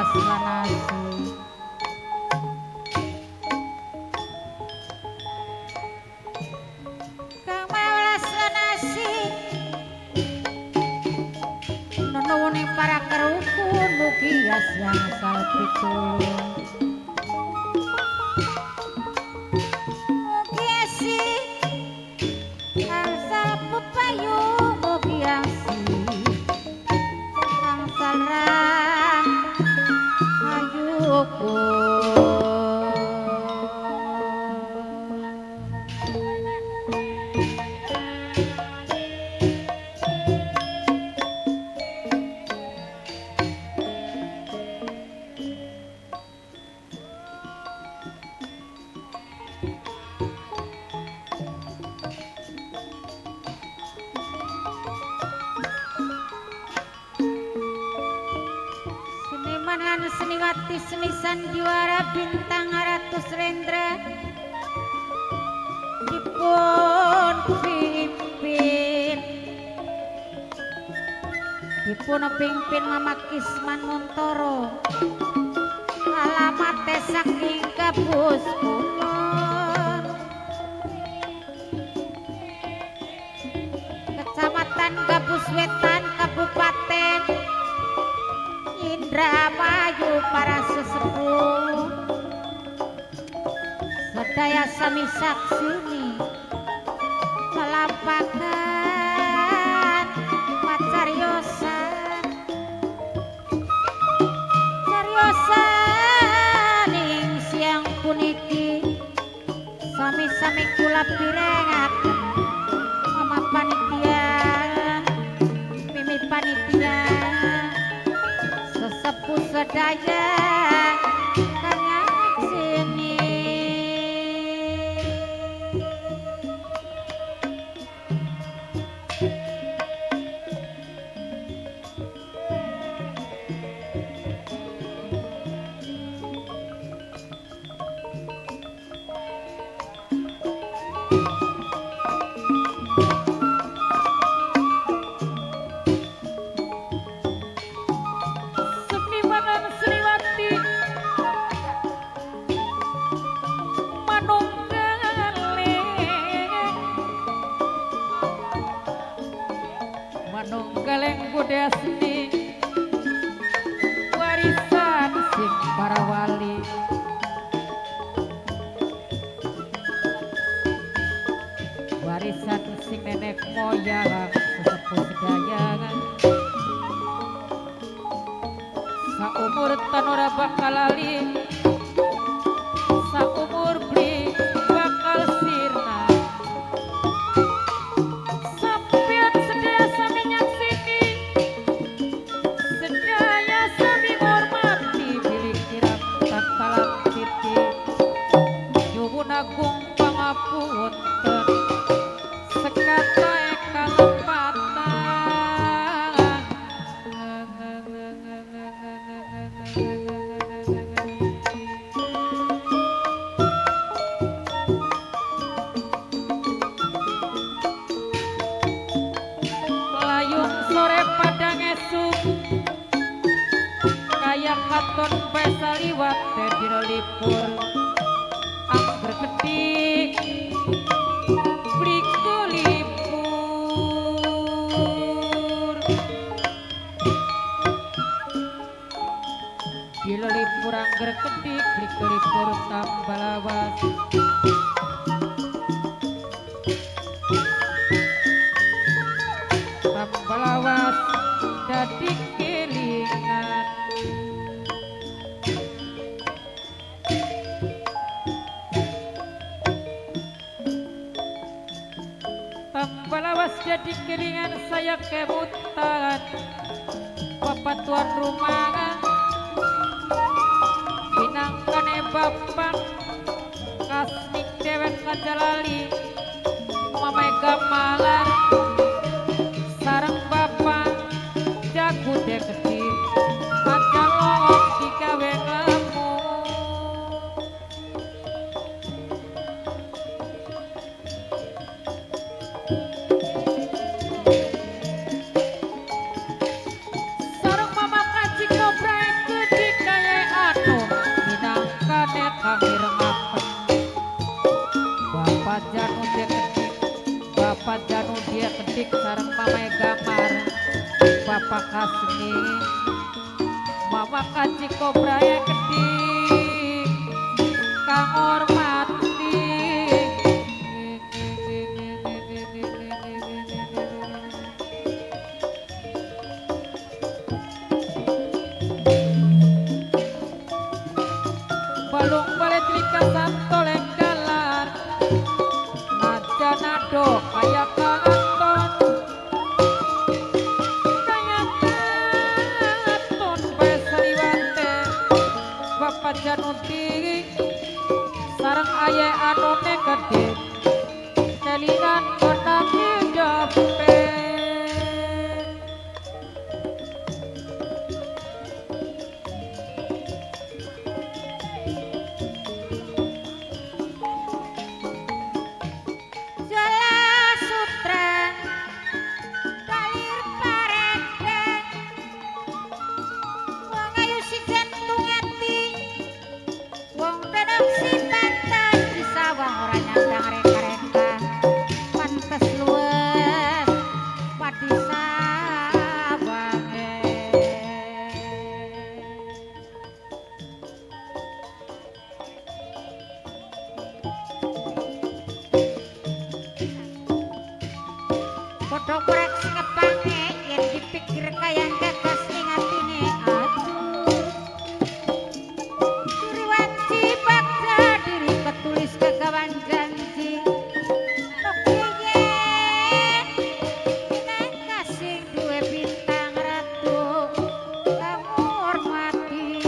welas lan asu kang welas lan asih nuwuning para kerukun mugi asyang salpitulung mugi asih angsal pepayung mugi asih angsal rang ayuku Seniman lan seniwati seni sandiwara bintang Ratus Rendra dipun pimpin Mama Kisman Montoro alamate saking Gabus Kulon Kecamatan Gabus Wetan Kabupaten Indramayu para sesepuh sedaya sami saksini melampakan macariosan ing siang puniki sami-sami kula pirengaken mama panitia mimi panitia sesepuh sedaya kang ngaksini manunggaling budaya seni warisan sing para wali warisan sing nenek moyang sesepuh sedaya saumur tan ora bakal lali saumur beli bakal sirna sampeyan sedaya sami nyaksini sedaya sami ngormati bilih kirang tatkala titi nyuwun agung pangapunten sekata ekang patang layung sore padang esuk kaya katon pesa liwat dina lipur angger kedik bliko lipur dina lipur angger kedik bliko lipur tambah lawas tambah lawas dadi kelingan tambah lawas jadi kelingan saya kemutan bapak tuan rumah binangkane bapak kasmik dewek kajalali mamai gamalan sareng bapak jago de gede aja lowok digawe ngemu sareng mama kaji kobra gede kaya kang mirengaken Bapak Janu dia kedik Bapak Janu dia kedik sareng Mamai Gamar Bapak Kasmi Mama Kaci Kobra ya kedik kang hormati balung balet lika santo lenggalar naja nado kaya kanton kaya kanton besariwate Bapak Januti sarang ayah anone gede kelingan konang hidape Podho korek sing ngebange yen dipikir kaya gagas ning atine aduh diri wanci bakda diri ketulis kagawan janji nokiye nang kasing duwe bintang ratu kang hormati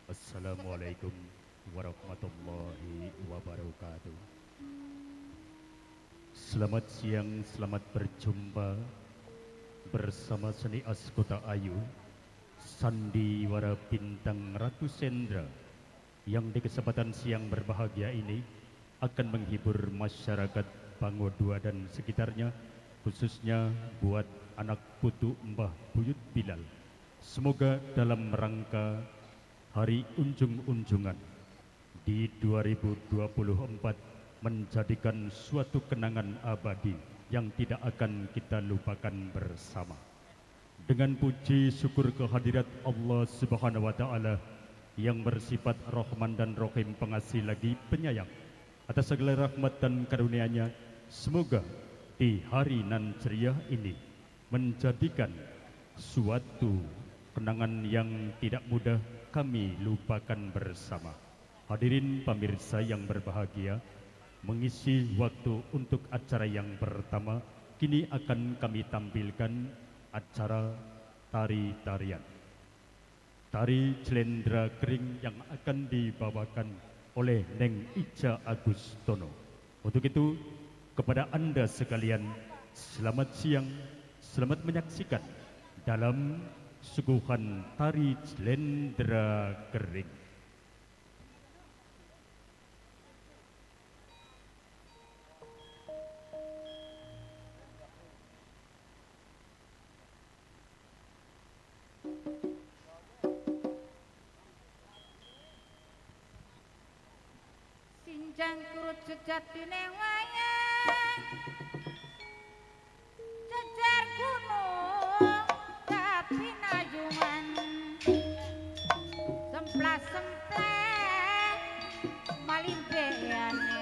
Assalamualaikum warahmatullahi wabarakatuh. Selamat siang, selamat berjumpa bersama Seni Askota Ayu, Sandiwara Bintang Ratu Sendra yang di kesempatan siang berbahagia ini akan menghibur masyarakat Bango II dan sekitarnya, khususnya buat anak putu Mbah Buyut Bilal. Semoga dalam rangka Hari Unjung-Unjungan di 2024 menjadikan suatu kenangan abadi yang tidak akan kita lupakan bersama. Dengan puji syukur kehadirat Allah Subhanahu wa Ta'ala yang bersifat Rahman dan Rahim, pengasih lagi penyayang, atas segala rahmat dan karunia-Nya, semoga di hari nan ceria ini menjadikan suatu kenangan yang tidak mudah kami lupakan bersama. Hadirin pemirsa yang berbahagia, mengisi waktu untuk acara yang pertama kini akan kami tampilkan acara tari-tarian. Tari Jelendra Kering yang akan dibawakan oleh Neng Ica Agustono. Untuk itu, kepada Anda sekalian, selamat siang, selamat menyaksikan dalam suguhan tari Jelendra Kering. Sinjang kurut sejatine wayang jejer gunung tapi najungan semplas-sempleh malimpeane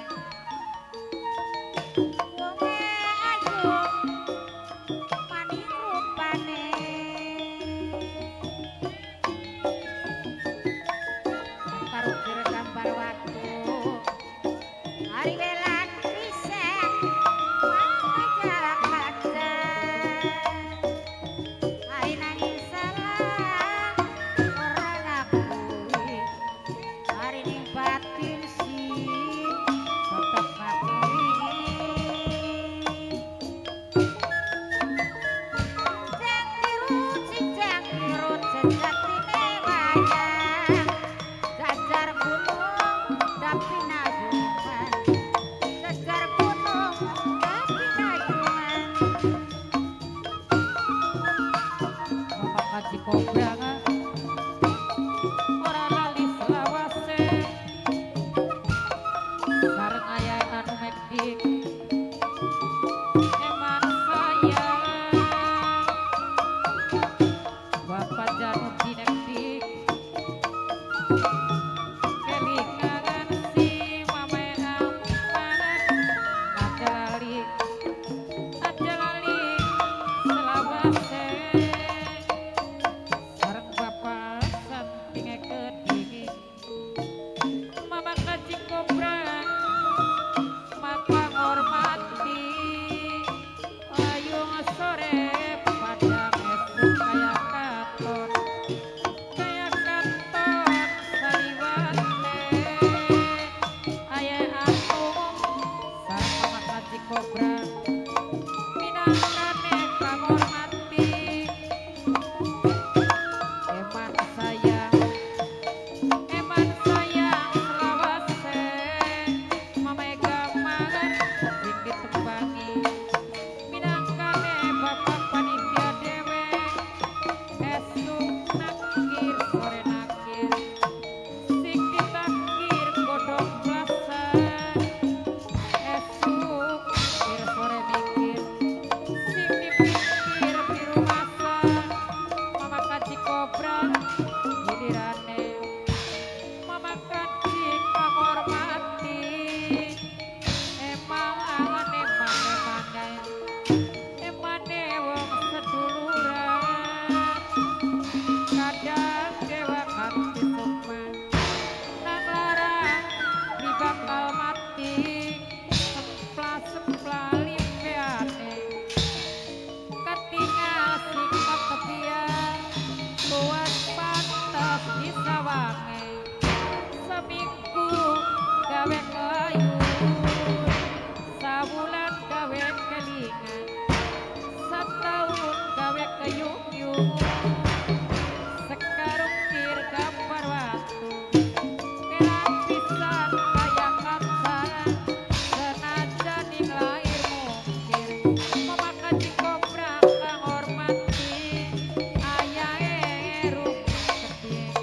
wonge ayu maning rupane karo gambar watu hari welan pisah maka jarak kaca hari nangis salah orang ngakui hari ning batin sih tetep ngakui jang kirut sejatine wayang jajar gunung tapi najungan jajar gunung tapi najungan Bapak Kaji Kobranga ora lali selawase sareng ayah anu mekdik eman sayang Bapak Janur Dinekdik kelingangan si mame ampanan aja lali selawase sareng Bapak sampinge keding Mama Kaji Kobra mata ngormati layung sore padang esuk kaya katon saliwate aya atung sareng Mama Kaji Kobra minangkane kangormati eman sayang selawase mamega mangan ing ditembangi minangkane bapak panitia dewe esuk nakir sore nakir sing ditakir godhong plasa esuk mikir sore mikir sing dipikir biru masa Mama Kaji Kobra gilirane Mama Kaji kangormati emane wong seduluran kadang dewa kanthi sukma nang larang di bakal mati semplas-semplah limpeane ketinggal singkap kepian luas pantas di sawange seminggu gawe kelayun sabulan gawe kelingan setahun gawe keyung-yung sekarung kir gambar watu pelan pisan kaya kansaran senajan ning lair mungkir Mama Kaji Kobra kang hormati ayahe ruk sedih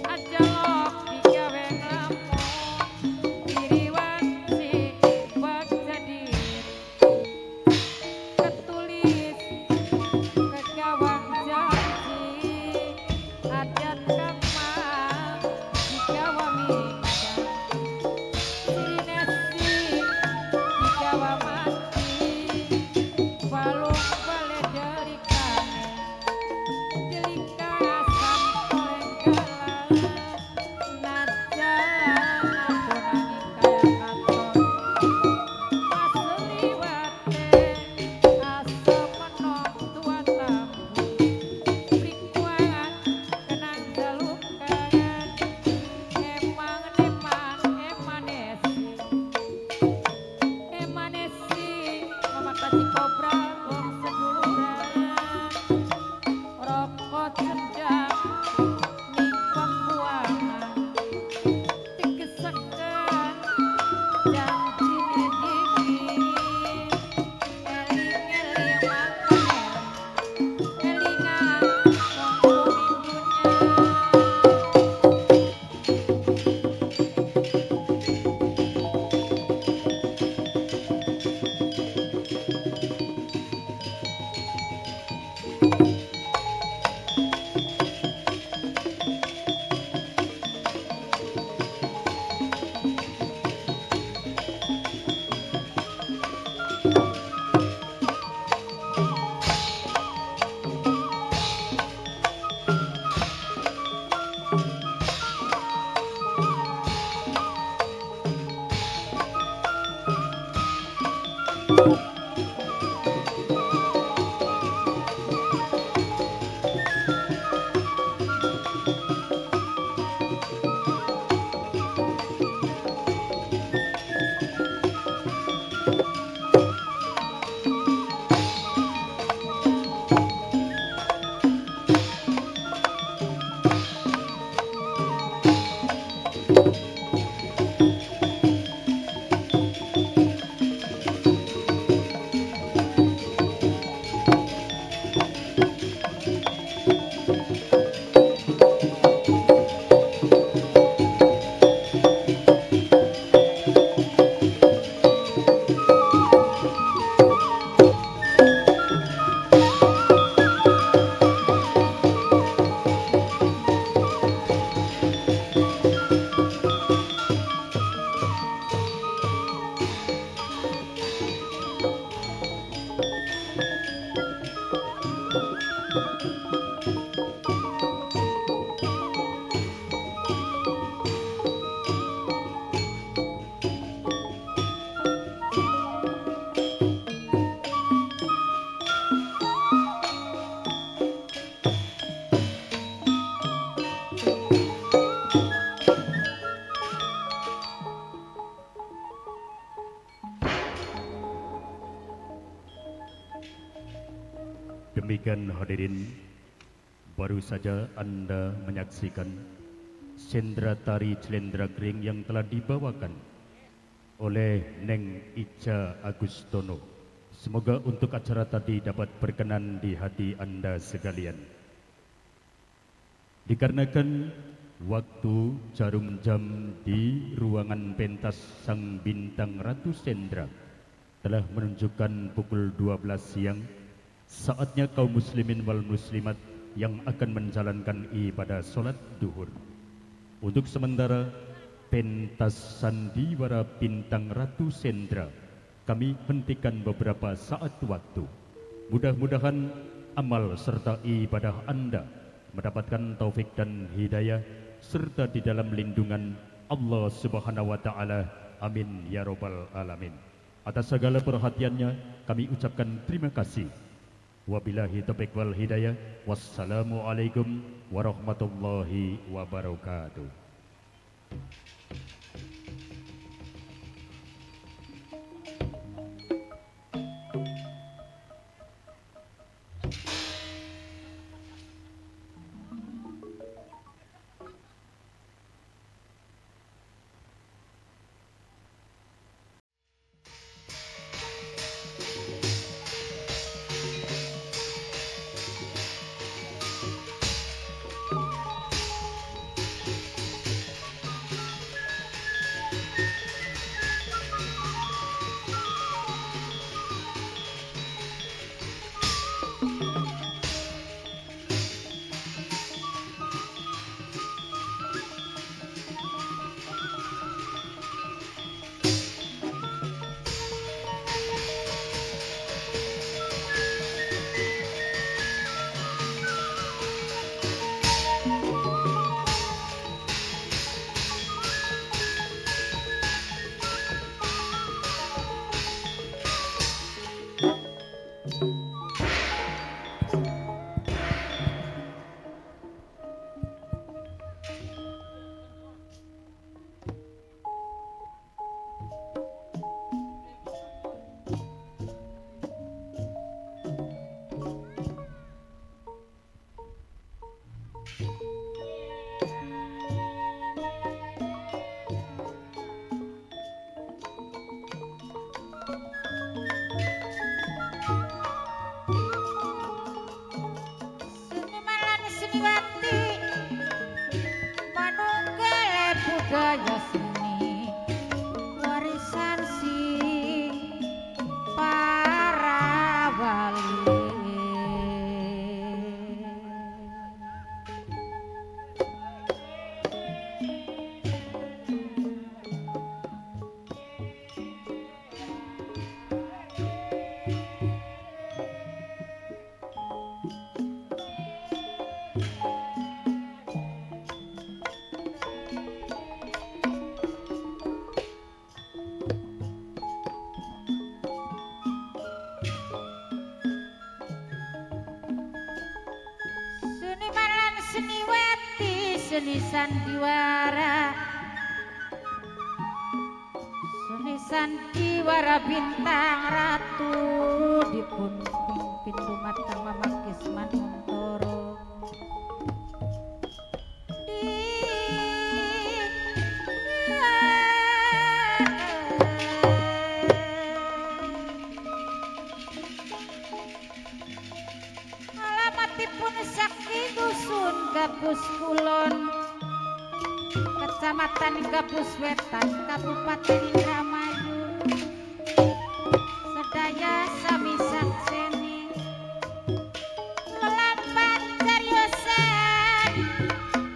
aja lok digawe nglamun diriwanci baca diri ketulis kegawang janji Demikian hadirin, baru saja Anda menyaksikan sendra tari Celendra Kering yang telah dibawakan oleh Neng Ica Agustono. Semoga untuk acara tadi dapat berkenan di hati Anda sekalian. Dikarenakan waktu jarum jam di ruangan pentas Sang Bintang Ratu Sendra telah menunjukkan pukul 12 siang, saatnya kaum muslimin wal muslimat yang akan menjalankan ibadah sholat duhur. Untuk sementara, pentas sandiwara Bintang Ratu Sendra kami hentikan beberapa saat waktu. Mudah-mudahan amal serta ibadah Anda mendapatkan taufik dan hidayah serta di dalam lindungan Allah Subhanahu wa taala. Amin ya rabbal alamin. Atas segala perhatiannya kami ucapkan terima kasih. Wabillahi taufiq wal hidayah. Wassalamualaikum warahmatullahi wabarakatuh. Seniman seniwati manunggale budaya seni warisan si para wali. Seniman lan seniwati seni sandiwara, seni sandiwara Bintang Ratu dipun pimpin dumateng Mamakis Manungtara. Alamatipun saking dusun Gabus Kulon, Kecamatan Gabus Wetan, Kabupaten Indramayu. Sedaya sami sakseni lelampahan cariosan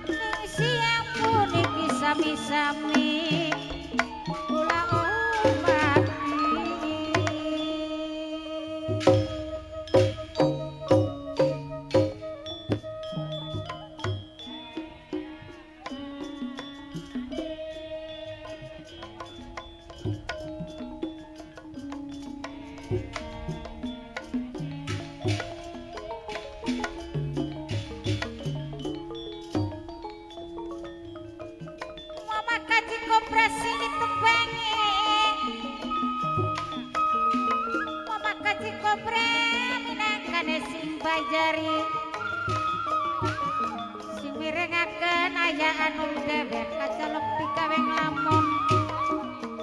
ning siang puniki sami-sami kula umati. Mama Kajing jari sing mirengaken aya anu dewek kacolok digawe nglamun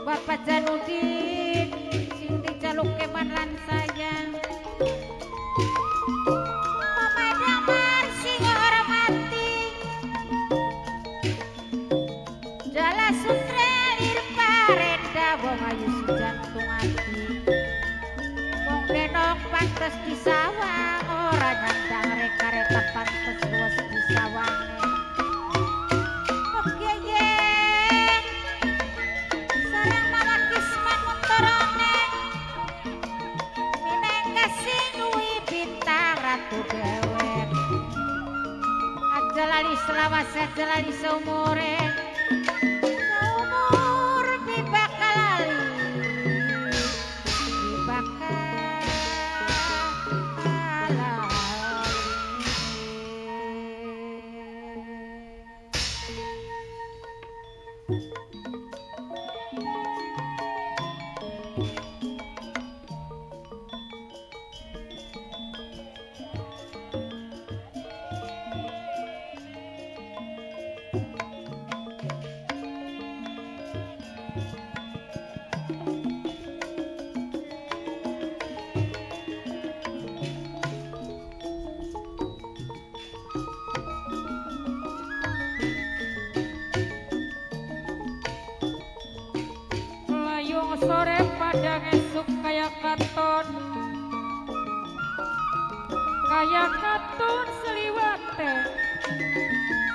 Bapak Janudin sing dijaluke man lan sayang Mama Damar sing hormati Jala Sutra Irparenda wong ayu jantung ati wong denok pantes disawang ora nyandang reka-reka pantes luwes disawange Pegeyeng sareng mama kisman muntorone mineng kasih duwi bintang ratu dewek aja lali selawas aja lali seumure seumur bibakal lali sore padang esuk kaya katon seliwate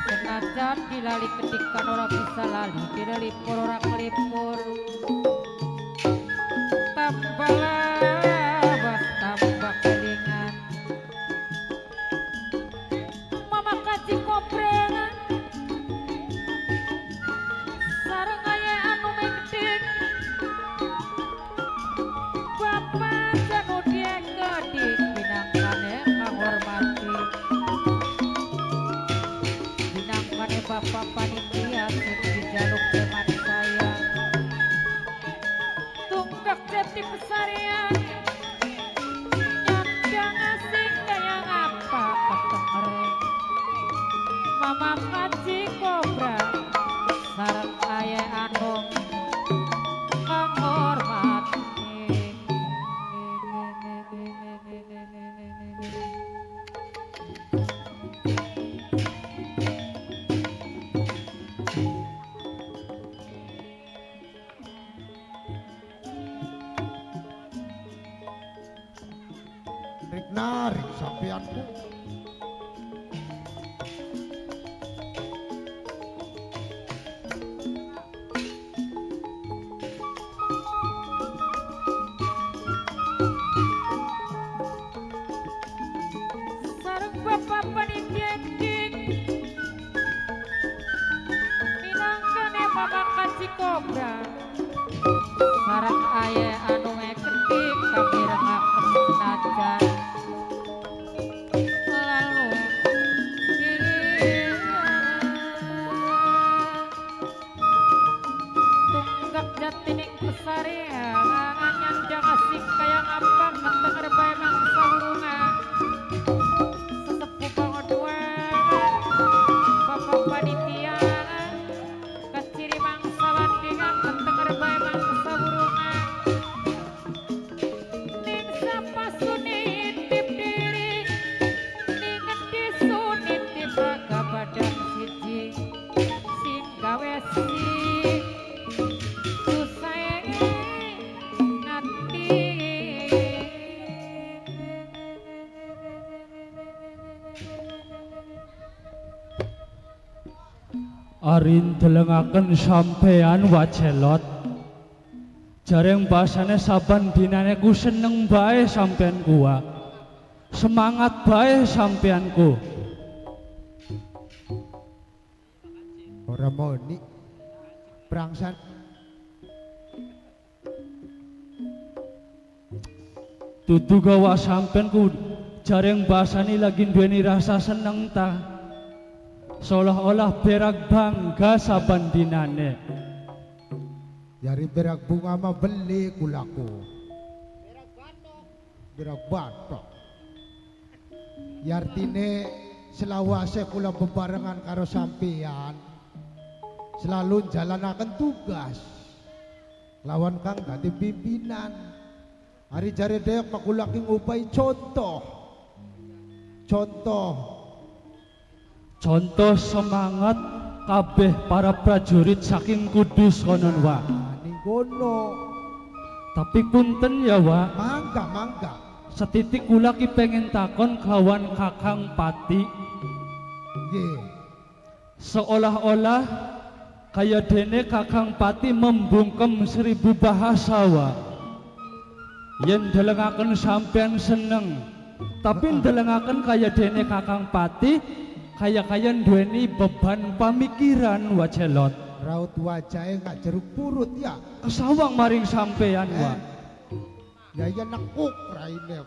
senajan dilali ketikan ora bisa lali dilipur ora kelipur tambah lawas tambah kelingan mama kaji koprengan sareng aya anu mengding Bapak Janudin Gedik binangkane menghormati binangkane Bapak Panitia sing dijaluk teman saya tunggak jati pesarian nyandang asing kaya ngapa ketenger Mama Kaji Kobra sareng aya anu menghormati narik sampeanku sareng Bapak Panitia minangkane Mama Kaji Kobra sareng aya anu ketik kami rengaken senajan lalu tunggak jatining pesarian nyandang asik kaya ngapa ketenger bae mangsa urungan sesepuh bangoduan Bapak Panitia kaciri mangsa landingan ketenger bae mangsa urungan ning sapa sunitip diri ning ngendi sunitip raga badan siji sing gawe sing susah ngati Arin delengaken sampean wacelot jareng basane saban dinane ku seneng bae sampean kuwa semangat bae sampeanku ora moni prangsan dudu gawa sampeanku jareng basane lagi duweni rasa seneng ta seolah-olah berak bangga saban dinane Yari berak bunga mah beli kulaku berak batok Ya artine selawase kula bebarengan karo sampeyan selalu jalanaken tugas lawan kang dadi pimpinan. Hari jare dek makula ki ngupai contoh semangat kabeh para prajurit saking Kudus konon wa. ning kono. Tapi punten ya wa, Mangga. setitik kula ki pengen takon kawan Kakang Pati. Nggih. Seolah-olah kaya dene Kakang Pati membungkem 1000 bahasa wa. Yen delengaken sampean seneng, tapi delengaken kaya dene Kakang Pati kaya duweni beban pamikiran wa celot. Raut wajahe gak jeruk purut ya. Kesawang maring sampean wa. Ya nekuk raine.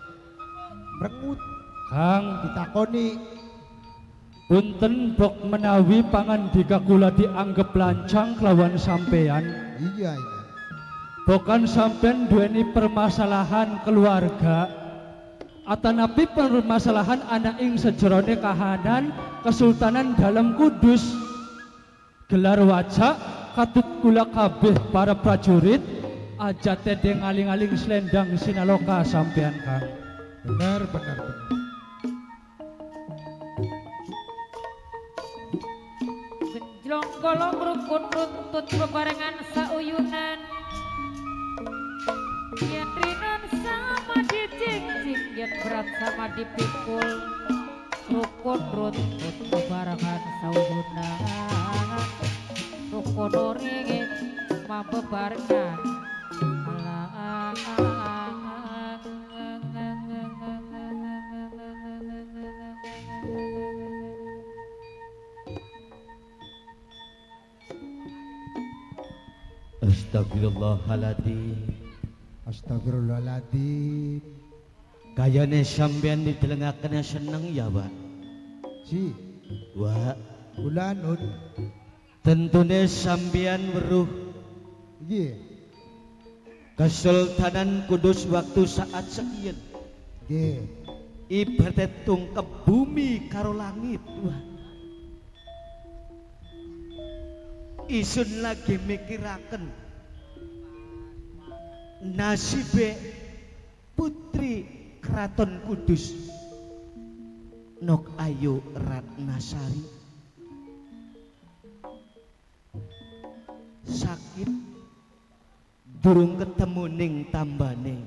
Brengut Kang, ditakoni. punten bok menawi pangandika kula dianggep lancang kelawan sampean. Iya. Bukan sampean duweni permasalahan keluarga atanapi permasalahan anak ing sejerone kahanan Kesultanan dalam Kudus. Gelar wajah katut kula kabeh para prajurit aja tedeng aling-aling selendang sinaloka sampean Kang. Benar. Benjlong golong rukun runtut bebarengan sauyunan. Yen rinan sama dijingjing, yen berat sama dipikul. Rukun runtut bebarengan sauyunan. Rukun ringit ma bebarengan. Astagfirullahaladzim. Kayane sampean didelengaken seneng ya, Pak. Si, Wah, kula nun. tentune sampean weruh Nggih. Kesultanan Kudus waktu saat sekian Nggih. ibarat tungkep bumi karo langit. Wah. Isun lagi mikiraken nasibe putri Keraton Kudus Nok Ayu Ratnasari sakit durung ketemu ning tambane.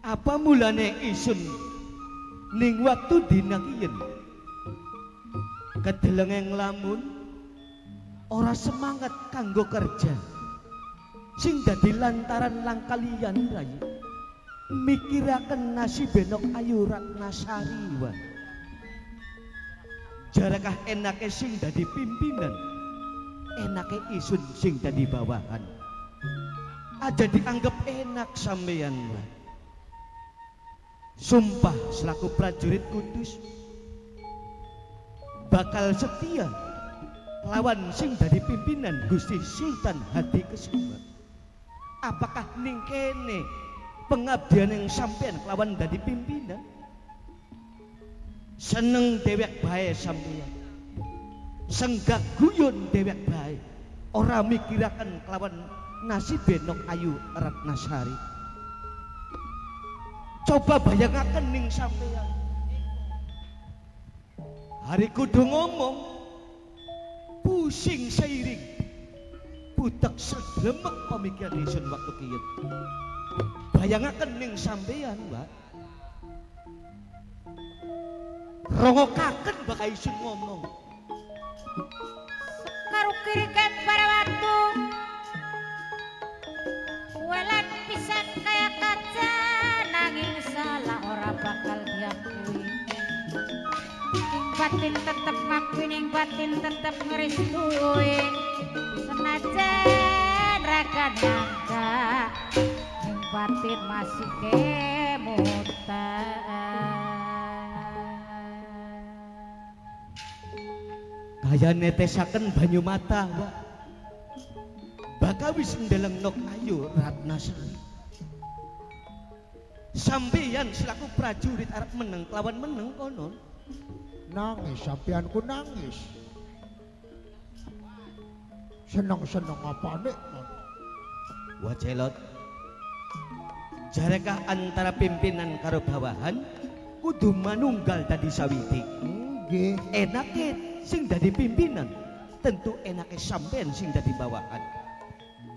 Apa mulane isun ning waktu dina kiyen kedelengeng lamun ora semangat kanggo kerja sing dadi lantaran langkalian rai mikiraken nasibe Nok Ayu Ratnasari wae. Jarakah enake sing dadi pimpinan, enake isun sing dadi bawahan. Aja dianggap enak sampeyan wae. Sumpah selaku prajurit Kudus bakal setia lawan sing dadi pimpinan Gusti Sultan Hadikusumo. Apakah ning kene pengabdian yang sampean lawan dadi pimpinan? Seneng dewek bae sampeyan, senggak guyon dewek bae, ora mikiraken kelawan nasibe Nok Ayu Ratnasari. Coba bayangaken ning sampeyan, hari kudu ngomong pusing seiring budak sedlemek pemikiran isun waktu kiyen. Bayangaken ning sampeyan, Mbak. Rongokaken bakal isun ngomong. Karo kirikan pada waktu welan pisan kaya kaca nanging salah ora bakal diakui. Batin tetep ngakui ning batin tetep ngerestui. Senajan raga nyangka ning batin masih kemutan. Kaya netesaken banyu mata, Mbak. Bakal wis ndeleng Nok Ayu Ratnasari. sampeyan selaku prajurit arep meneng kelawan meneng konon. Nangis sampeanku nangis. Seneng-seneng apane? Wacelot, jarekah antara pimpinan karo bawahan kudu manunggal dadi sawiti? Nggih. Enake sing dadi pimpinan, tentu enake sampean sing dadi bawahan.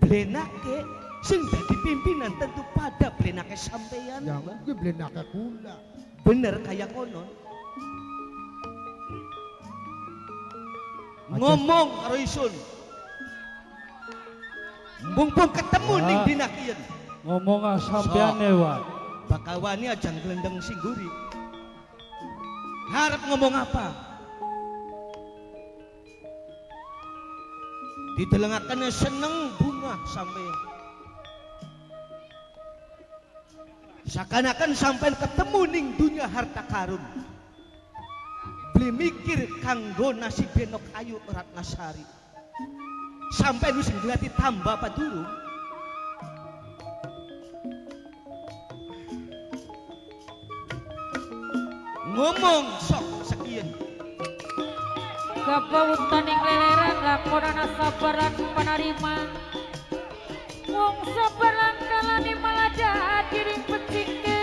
Blenake sing dadi pimpinan tentu pada blenake sampean. Ya kuwi blenake kula. Bener kaya konon. Ngomong karo isun. Mumpung ketemu ning dina kiyen. Ngomong sampean Wa. Bakawani ajang glendeng singguri. Harap ngomong apa? Didelengaken seneng bunga sampean. Seakan-akan sampean ketemu ning dunia harta karun. Beli mikir kanggo nasi benok ayu Ratnasari. Sampean wis nglati tambah apa durung? Ngomong sok sekian. Kapautan yang leleran lakonana sabaran panarima. Wong sabaran kalani malah dadi ring pecike.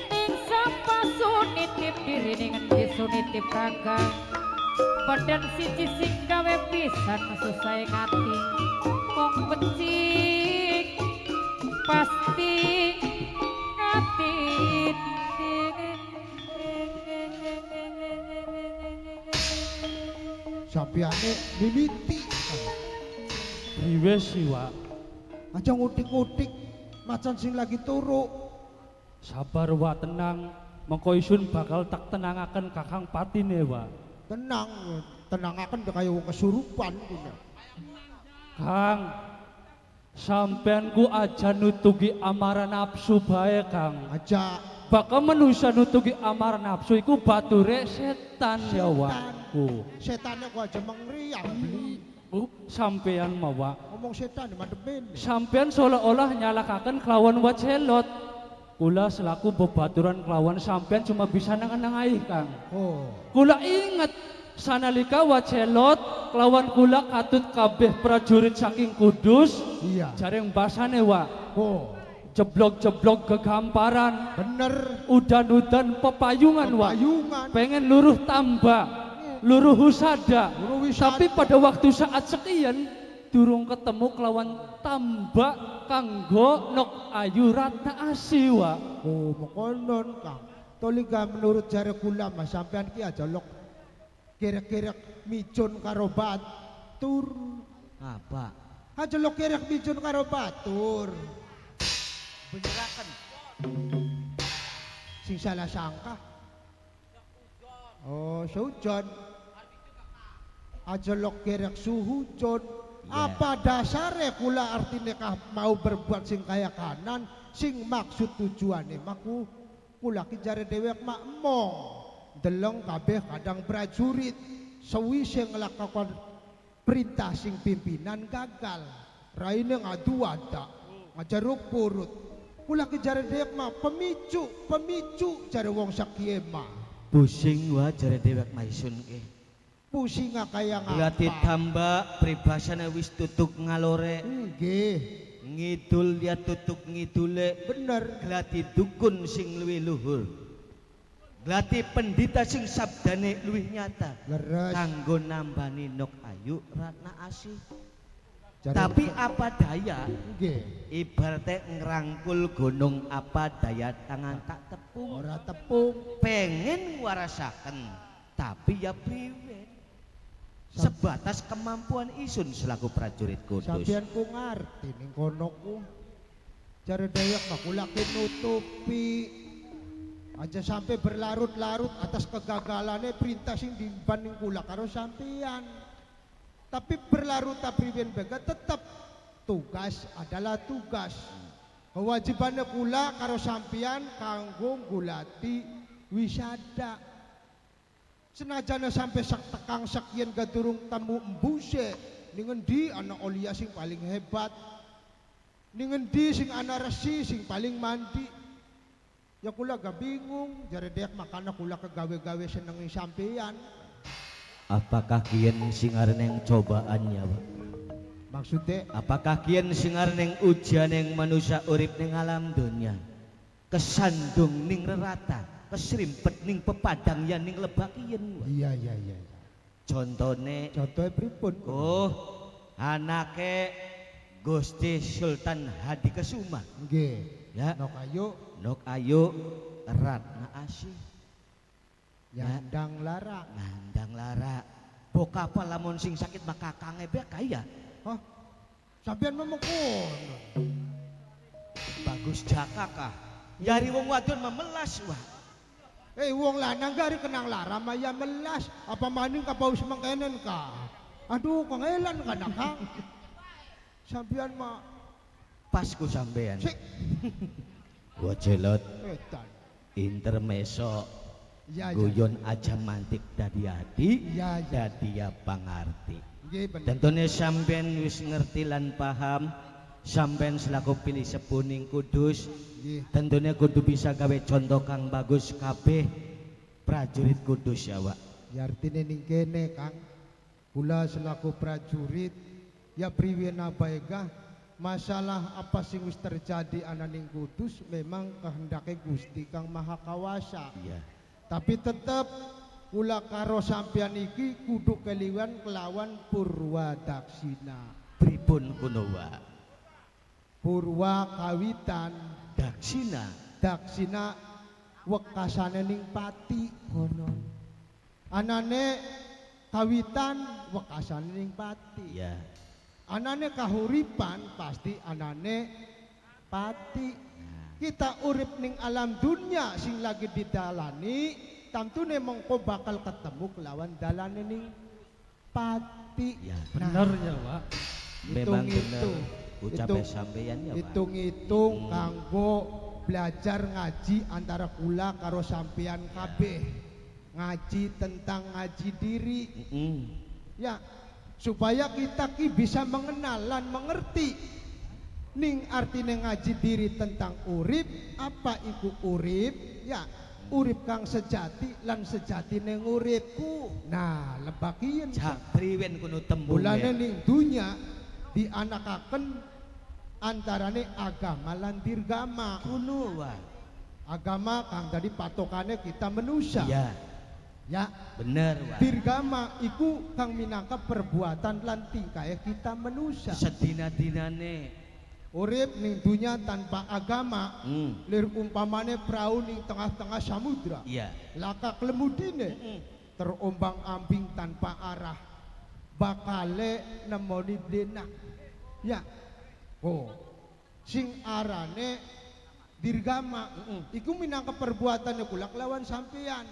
Ning sampah sunitip diri ning endi sunitip raga. Badan siji sing gawe pisan susah ngati. Wong becik pasti ngati. Sampeane mimiti. Priwe sih Wa? Aja ngutik-ngutik macan sing lagi turu. Sabar Wa, tenang. Mengko isun bakal tak tenangaken Kakang Patine Wa. Tenang, tenangaken kaya wong kesurupan kuwi. Kang, sampeanku aja nutugi amarah nafsu bae Kang. Aja Bakal manusia nutugi amarah nafsu iku bature setan ya Waku. setane kok aja mengriang beli. Sampean mawa. Ngomong setan mandhemen. Sampean seolah-olah nyalakaken kelawan Wacelot. Kula selaku bebaturan kelawan sampean cuma bisa nangan-nangai Kang. Oh, Kula inget sanalika Wacelot kelawan kula katut kabeh prajurit saking Kudus. iya. Jareng basane Wa. Oh, Jeblok-jeblok gegamparan. bener. Udan-udan pepayungan Wa. Payungan. Pengen luruh tambah, luruh husada. Luruh wisata. Tapi pada waktu saat sekian durung ketemu kelawan tambak kanggo Nok Ayu Ratna Asih Wa. Oh, mokonon Kang. Tolika menurut jare kula Mas sampean ki aja lok kira-kira micun karo batur. Apa? Aja lok kira micun karo batur. Benyerakan. Sing salah sangka. Oh, sujon. Aja lok kira suhujon. Apa dasarnya kula artinya kah mau berbuat sing kaya kanan sing maksud tujuannya maku kula ki jare dhewek mak emong deleng kabeh kadang prajurit sewise nglakon perintah sing pimpinan gagal raine ngadu ada ngajaruk purut kula ki jare dhewek mak pemicu jare wong sakiye mak Pusing Wa jare dewek maisun ke. pusing kaya Berarti ngapa tambah pribasane wis tutuk ngalore. nggih Ngidul dia tutuk ngidule. bener Glati dukun sing luwih luhur. Glati pendita sing sabdane luwih nyata. leres Kanggo nambani Nok Ayu Ratna Asih. Jare- Tapi apa daya nggih ibaratnya ngerangkul gunung apa daya tangan tak tepung. ora tepung Pengen warasaken tapi ya priwe. Sebatas kemampuan isun selaku prajurit Kudus. sampeyan ku ngerti ning kono ku jare dhewek mah kula ki nutupi aja sampai berlarut-larut atas kegagalannya perintah sing dibanding kula karo sampeyan tapi berlarut tapi bega tetap tugas adalah tugas kewajibannya kula karo sampeyan kanggo gulati wisada senajana sampai sak tekang sekian gadurung tamu embuse ningendi anak Olia sing paling hebat ningendi sing anak resi sing paling mandi Ya kula gak bingung, jare dek makana kula kegawe-gawe senengi sampeyan. Apakah kian singarneng cobaannya, Pak? Maksudnya, Apakah kian singarneng ujian yang manusia urip ning alam dunia? Kesandung ning rerata, kesrimpet ning pepadang ya ning lebak kian. iya. Contone, Contohnya pripun? anake Gusti Sultan Hadikesuma. Nggih. Ya, Nok ayu, Nok Ayu Ratna Asih. yandang lara. Ngandang lara. Boka apa lamun sing sakit maka kange be kaya. Hah? Sampeyan memekun. Bagus jakakah. Yari wong wadon memelas wah. Wong lanang gari kenang lara maya melas. Apa maning ka paus mangkenen ka? Aduh, kangelan ka nak ha? Sampeyan mah Pasku sampean. sik Gua celot edan. intermeso Ya, guyon aja mantik dadi adi, Ya, ya. dadi ya pangarti. Nggih bener. Tentunya sampean wis ngerti lan paham. Sampean selaku pilih sepuning kudus, Nggih. tentunya kudu bisa gawe contoh kang bagus kabeh prajurit kudus ya, Wak. Ya artine ning kene Kang. Kula selaku prajurit ya priwena baega masalah apa sing wis terjadi ana ning Kudus memang kehendake Gusti Kang Maha Kawasa. Iya. Tapi tetep kula karo sampeyan iki kudu keliwan kelawan Purwadaksina. Pripun kuno, Wak? Purwa kawitan, Daksina. daksina wekasane ning pati kono. Anane kawitan wekasane ning pati. Ya. Anane kahuripan pasti anane pati. Kita urip ning alam dunia sing lagi didalani, tantune mengko bakal ketemu kelawan dalane ning pati. Ya. Bener ya, Pak. Memang bener Hitung-hitung. ucape sampeyan ya, Pak. Hitung-hitung kanggo belajar ngaji antara kula karo sampeyan kabeh. Ngaji tentang ngaji diri. Ya, supaya kita ki bisa mengenal lan mengerti ning artine ngaji diri tentang urip, apa iku urip? Ya, urip kang sejati lan sejati ning uripku. Nah, lebakien Jakriwen kuno tembung. bulane ning dunya dianakaken antarane agama lan dirgama. Kuno, Wak. Agama kang dadi patokane kita manusia. Iya, Ya, bener, Wak. dirgama iku kang minangka perbuatan lan tingkahe kita manusia. Sedina-dinane. Urip ning dunya tanpa agama, lir umpamane prau ning tengah-tengah samudra. Iya. Laka klemudine terombang-ambing tanpa arah. Bakale nemoni denak. Ya. Oh. Sing arane dirgama iku minangka perbuatane kula kelawan sampeyan.